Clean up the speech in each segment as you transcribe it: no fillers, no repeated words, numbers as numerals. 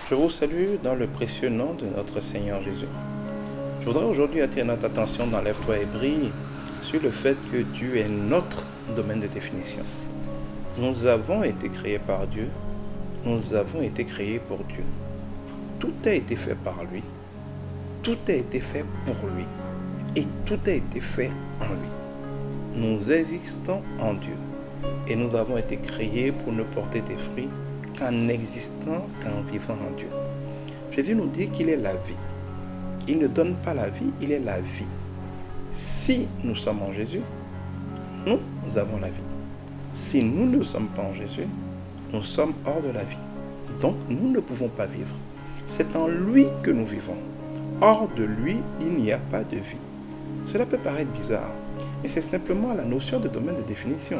Je vous salue dans le précieux nom de notre Seigneur Jésus. Je voudrais aujourd'hui attirer notre attention dans Lève-toi et brille sur le fait que Dieu est notre domaine de définition. Nous avons été créés par Dieu, nous avons été créés pour Dieu. Tout a été fait par lui, tout a été fait pour lui et tout a été fait en lui. Nous existons en Dieu et nous avons été créés pour ne porter des fruits qu'en existant, qu'en vivant en Dieu. Jésus nous dit qu'il est la vie. Il ne donne pas la vie, il est la vie. Si nous sommes en Jésus, nous avons la vie. Si nous ne sommes pas en Jésus, nous sommes hors de la vie. Donc nous ne pouvons pas vivre. C'est en lui que nous vivons. Hors de lui, il n'y a pas de vie. Cela peut paraître bizarre, mais c'est simplement la notion de domaine de définition.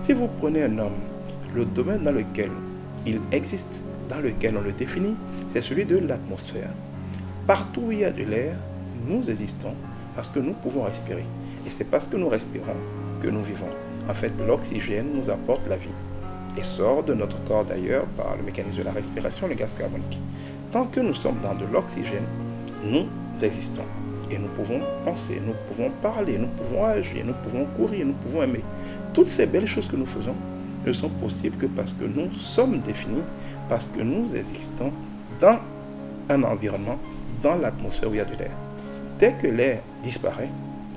Si vous prenez un homme, le domaine dans lequel il existe, dans lequel on le définit, c'est celui de l'atmosphère. Partout où il y a de l'air, nous existons parce que nous pouvons respirer. Et c'est parce que nous respirons que nous vivons. En fait, l'oxygène nous apporte la vie et sort de notre corps d'ailleurs par le mécanisme de la respiration, le gaz carbonique. Tant que nous sommes dans de l'oxygène, nous existons. Et nous pouvons penser, nous pouvons parler, nous pouvons agir, nous pouvons courir, nous pouvons aimer. Toutes ces belles choses que nous faisons ne sont possibles que parce que nous sommes définis, parce que nous existons dans un environnement, dans l'atmosphère où il y a de l'air. Dès que l'air disparaît,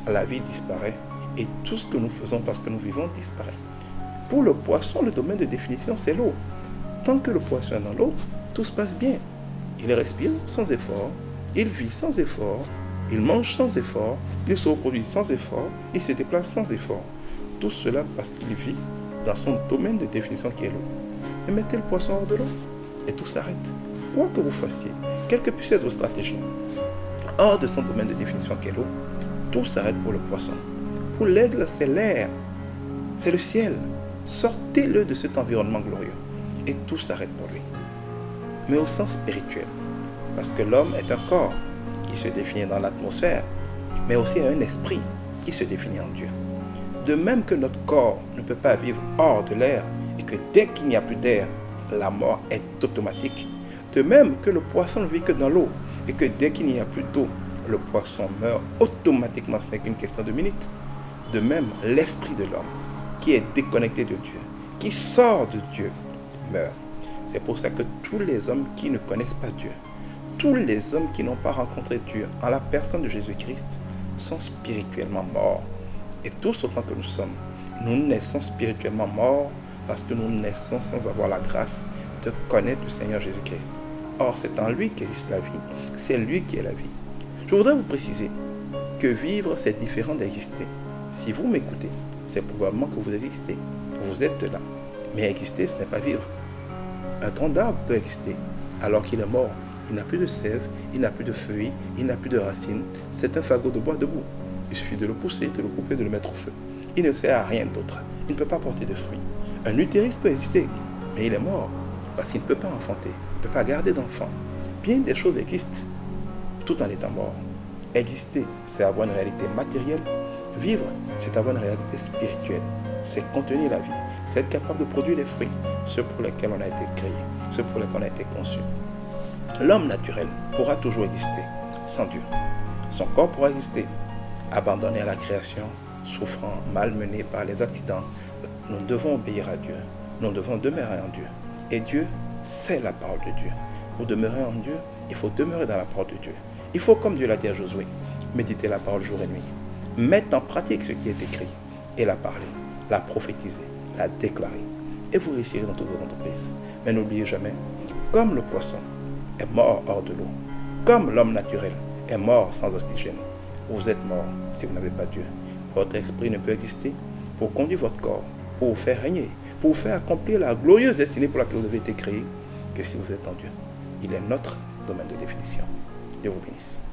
la vie disparaît et tout ce que nous faisons parce que nous vivons disparaît. Pour le poisson, le domaine de définition, c'est l'eau. Tant que le poisson est dans l'eau, tout se passe bien. Il respire sans effort, il vit sans effort, il mange sans effort, il se reproduit sans effort, il se déplace sans effort. Tout cela parce qu'il vit dans son domaine de définition qui est l'eau. Mais mettez le poisson hors de l'eau et tout s'arrête. Quoi que vous fassiez, quelle que puisse être votre stratégie, hors de son domaine de définition qui est l'eau, tout s'arrête pour le poisson. Pour l'aigle, c'est l'air, c'est le ciel. Sortez-le de cet environnement glorieux et tout s'arrête pour lui. Mais au sens spirituel, parce que l'homme est un corps qui se définit dans l'atmosphère, mais aussi un esprit qui se définit en Dieu. De même que notre corps ne peut pas vivre hors de l'air et que dès qu'il n'y a plus d'air, la mort est automatique, de même que le poisson ne vit que dans l'eau et que dès qu'il n'y a plus d'eau, le poisson meurt automatiquement, ce n'est qu'une question de minutes. De même, l'esprit de l'homme qui est déconnecté de Dieu, qui sort de Dieu, meurt. C'est pour ça que tous les hommes qui ne connaissent pas Dieu, tous les hommes qui n'ont pas rencontré Dieu en la personne de Jésus-Christ sont spirituellement morts. Et tous autant que nous sommes, nous naissons spirituellement morts parce que nous naissons sans avoir la grâce de connaître le Seigneur Jésus-Christ. Or, c'est en lui qu'existe la vie. C'est lui qui est la vie. Je voudrais vous préciser que vivre, c'est différent d'exister. Si vous m'écoutez, c'est probablement que vous existez. Vous êtes là. Mais exister, ce n'est pas vivre. Un tronc d'arbre peut exister alors qu'il est mort. Il n'a plus de sève, il n'a plus de feuilles, il n'a plus de racines. C'est un fagot de bois debout. Il suffit de le pousser, de le couper, de le mettre au feu. Il ne sert à rien d'autre. Il ne peut pas porter de fruits. Un utérus peut exister, mais il est mort parce qu'il ne peut pas enfanter, il ne peut pas garder d'enfants. Bien des choses existent tout en étant mort. Exister, c'est avoir une réalité matérielle. Vivre, c'est avoir une réalité spirituelle. C'est contenir la vie. C'est être capable de produire les fruits, ceux pour lesquels on a été créé, ceux pour lesquels on a été conçu. L'homme naturel pourra toujours exister sans Dieu. Son corps pourra exister, abandonné à la création, souffrant, malmené par les accidents. Nous devons obéir à Dieu. Nous devons demeurer en Dieu. Et Dieu, c'est la parole de Dieu. Pour demeurer en Dieu, il faut demeurer dans la parole de Dieu. Il faut, comme Dieu l'a dit à Josué, méditer la parole jour et nuit. Mettre en pratique ce qui est écrit et la parler, la prophétiser, la déclarer. Et vous réussirez dans toutes vos entreprises. Mais n'oubliez jamais, comme le poisson est mort hors de l'eau, comme l'homme naturel est mort sans oxygène, vous êtes mort si vous n'avez pas Dieu. Votre esprit ne peut exister pour conduire votre corps, pour vous faire régner, pour vous faire accomplir la glorieuse destinée pour laquelle vous avez été créé, que si vous êtes en Dieu. Il est notre domaine de définition. Dieu vous bénisse.